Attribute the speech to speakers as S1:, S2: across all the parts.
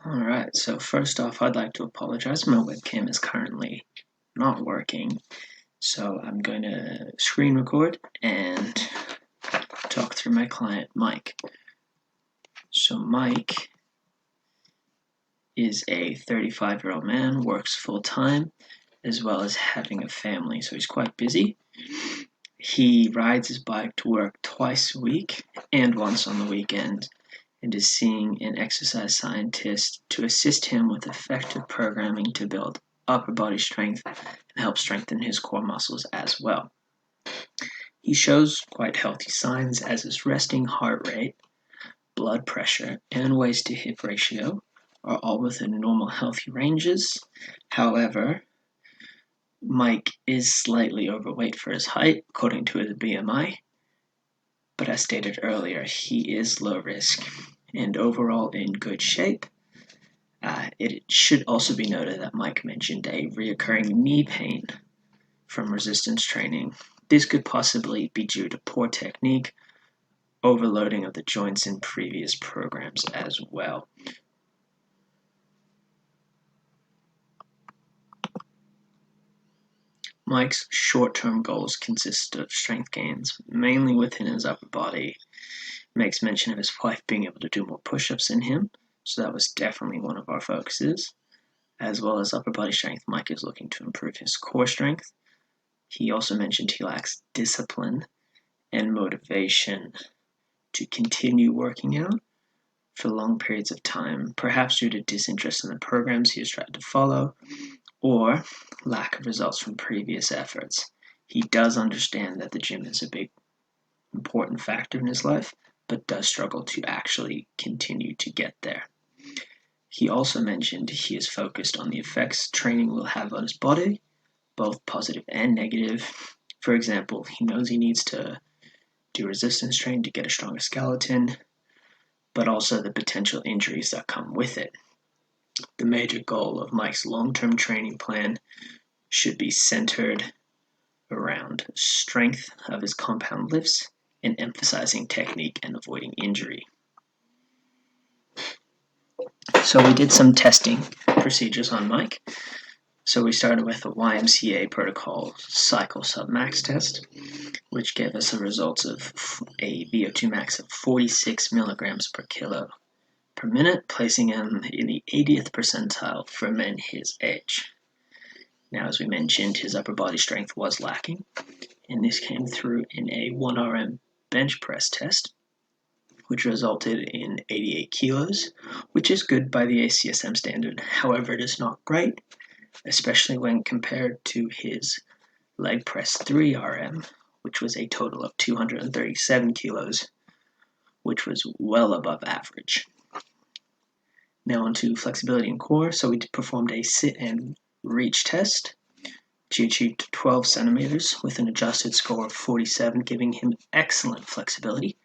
S1: Alright, so first off, I'd like to apologize. My webcam is currently not working, so I'm going to screen record and talk through my client, Mike. So Mike is a 35-year-old man, works full-time, as well as having a family, so he's quite busy. He rides his bike to work twice a week and once on the weekend, and is seeing an exercise scientist to assist him with effective programming to build upper body strength and help strengthen his core muscles as well. He shows quite healthy signs as his resting heart rate, blood pressure, and waist to hip ratio are all within normal healthy ranges. However, Mike is slightly overweight for his height, according to his BMI, but as stated earlier, he is low risk and overall in good shape. It should also be noted that Mike mentioned a reoccurring knee pain from resistance training. This could possibly be due to poor technique, overloading of the joints in previous programs as well. Mike's short-term goals consist of strength gains, mainly within his upper body. Makes mention of his wife being able to do more push-ups than him, so that was definitely one of our focuses. As well as upper body strength, Mike is looking to improve his core strength. He also mentioned he lacks discipline and motivation to continue working out for long periods of time, perhaps due to disinterest in the programs he has tried to follow or lack of results from previous efforts. He does understand that the gym is a big important factor in his life, but does struggle to actually continue to get there. He also mentioned he is focused on the effects training will have on his body, both positive and negative. For example, he knows he needs to do resistance training to get a stronger skeleton, but also the potential injuries that come with it. The major goal of Mike's long-term training plan should be centered around strength of his compound lifts and emphasizing technique and avoiding injury. So we did some testing procedures on Mike. So we started with a YMCA protocol cycle submax test, which gave us the results of a VO2 max of 46 milligrams per kilo per minute, placing him in the 80th percentile for men his age. Now, as we mentioned, his upper body strength was lacking, and this came through in a 1RM bench press test, which resulted in 88 kilos, which is good by the ACSM standard. However, it is not great, especially when compared to his leg press 3RM, which was a total of 237 kilos, which was well above average. Now onto flexibility and core. So we performed a sit and reach test. She achieved 12 centimeters with an adjusted score of 47, giving him excellent flexibility,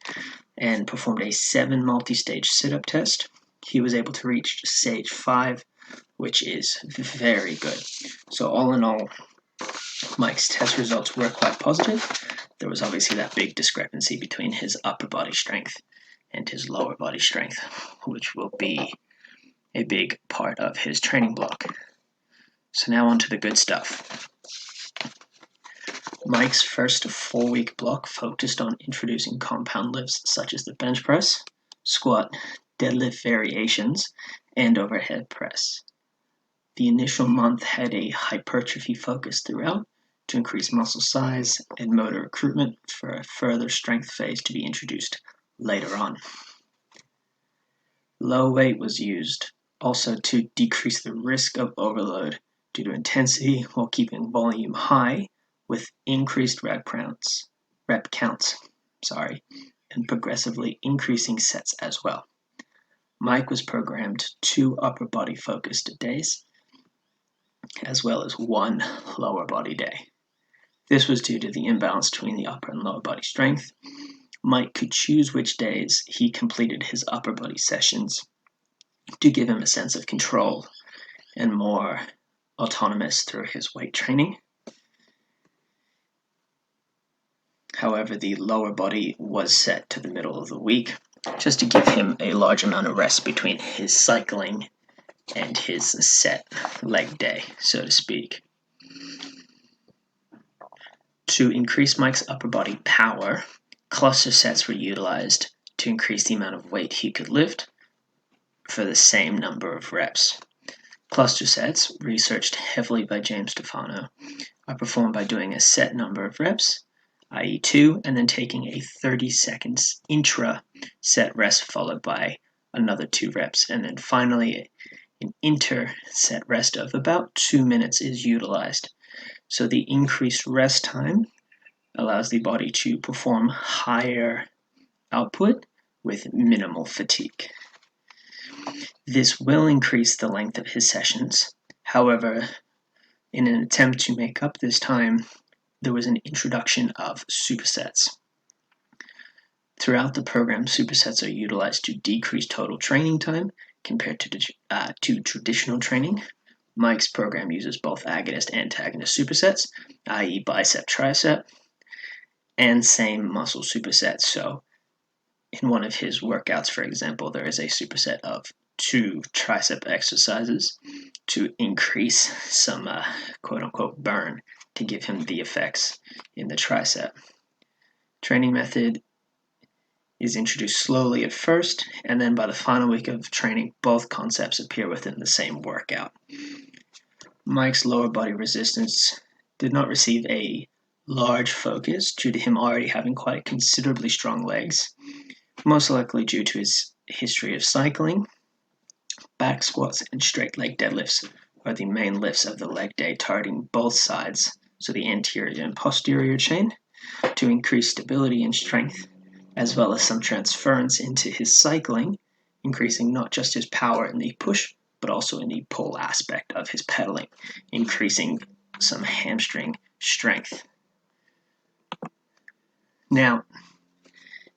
S1: and performed a 7 multi-stage sit-up test. He was able to reach stage 5, which is very good. So all in all, Mike's test results were quite positive. There was obviously that big discrepancy between his upper body strength and his lower body strength, which will be a big part of his training block. So now on to the good stuff. Mike's first 4-week block focused on introducing compound lifts such as the bench press, squat, deadlift variations, and overhead press. The initial month had a hypertrophy focus throughout to increase muscle size and motor recruitment for a further strength phase to be introduced later on. Low weight was used also to decrease the risk of overload due to intensity while keeping volume high with increased rep counts, and progressively increasing sets as well. Mike was programmed 2 upper body focused days, as well as 1 lower body day. This was due to the imbalance between the upper and lower body strength. Mike could choose which days he completed his upper body sessions to give him a sense of control and more autonomous through his weight training. However, the lower body was set to the middle of the week just to give him a large amount of rest between his cycling and his set leg day, so to speak. To increase Mike's upper body power, cluster sets were utilized to increase the amount of weight he could lift for the same number of reps. Cluster sets, researched heavily by James Stefano, are performed by doing a set number of reps, i.e. 2, and then taking a 30 seconds intra-set rest followed by another 2 reps, and then finally an inter-set rest of about 2 minutes is utilized. So the increased rest time allows the body to perform higher output with minimal fatigue. This will increase the length of his sessions. However, in an attempt to make up this time, there was an introduction of supersets. Throughout the program, supersets are utilized to decrease total training time compared to traditional training. Mike's program uses both agonist-antagonist supersets, i.e. bicep-tricep, and same muscle supersets. So in one of his workouts, for example, there is a superset of 2 tricep exercises to increase some quote-unquote burn to give him the effects in the tricep. Training method is introduced slowly at first, and then by the final week of training, both concepts appear within the same workout. Mike's lower body resistance did not receive a large focus due to him already having quite considerably strong legs, most likely due to his history of cycling. Back squats and straight leg deadlifts are the main lifts of the leg day, targeting both sides, so the anterior and posterior chain, to increase stability and strength, as well as some transference into his cycling, increasing not just his power in the push, but also in the pull aspect of his pedaling, increasing some hamstring strength. Now,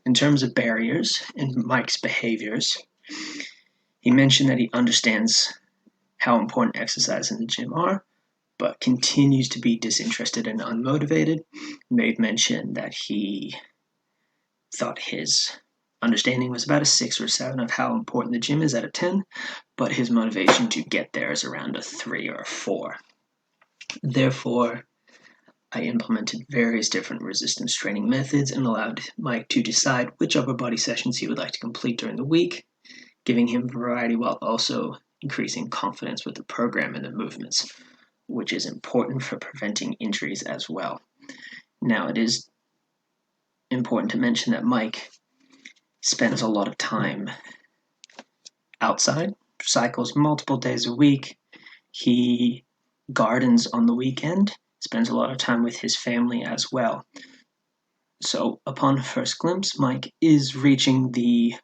S1: in terms of barriers in Mike's behaviors, he mentioned that he understands how important exercise in the gym are, but continues to be disinterested and unmotivated. Made mention that he thought his understanding was about a 6 or 7 of how important the gym is out of 10, but his motivation to get there is around a 3 or a 4. Therefore, I implemented various different resistance training methods and allowed Mike to decide which upper body sessions he would like to complete during the week, giving him variety while also increasing confidence with the program and the movements, which is important for preventing injuries as well. Now, it is important to mention that Mike spends a lot of time outside, cycles multiple days a week. He gardens on the weekend, spends a lot of time with his family as well. So upon first glimpse, Mike is reaching the,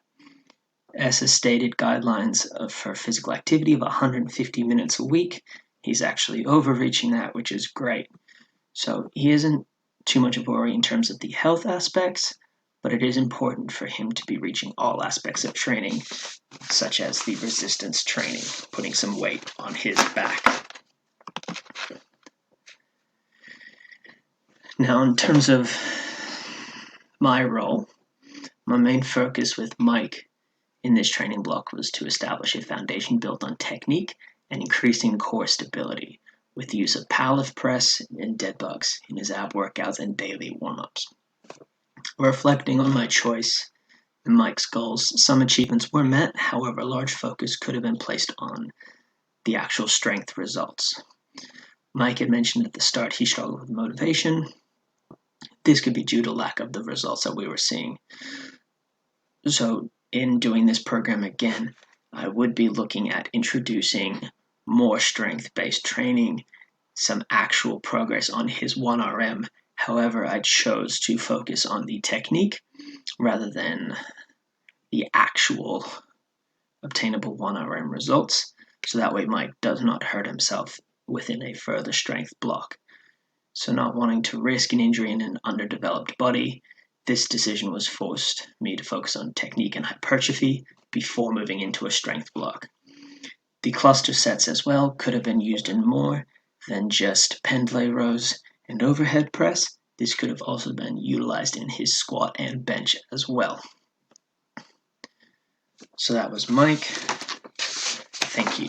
S1: as stated, guidelines for physical activity of 150 minutes a week. He's actually overreaching that, which is great. So he isn't too much of a worry in terms of the health aspects, but it is important for him to be reaching all aspects of training, such as the resistance training, putting some weight on his back. Now, in terms of my role, my main focus with Mike in this training block was to establish a foundation built on technique and increasing core stability with the use of powerlift press and dead bugs in his ab workouts and daily warm-ups. Reflecting on my choice and Mike's goals, some achievements were met, however, a large focus could have been placed on the actual strength results. Mike had mentioned at the start he struggled with motivation. This could be due to lack of the results that we were seeing. So in doing this program again, I would be looking at introducing more strength-based training, some actual progress on his 1RM. However, I chose to focus on the technique rather than the actual obtainable 1RM results, so that way Mike does not hurt himself within a further strength block. So not wanting to risk an injury in an underdeveloped body, this decision was forced me to focus on technique and hypertrophy before moving into a strength block. The cluster sets as well could have been used in more than just pendlay rows and overhead press. This could have also been utilized in his squat and bench as well. So that was Mike. Thank you.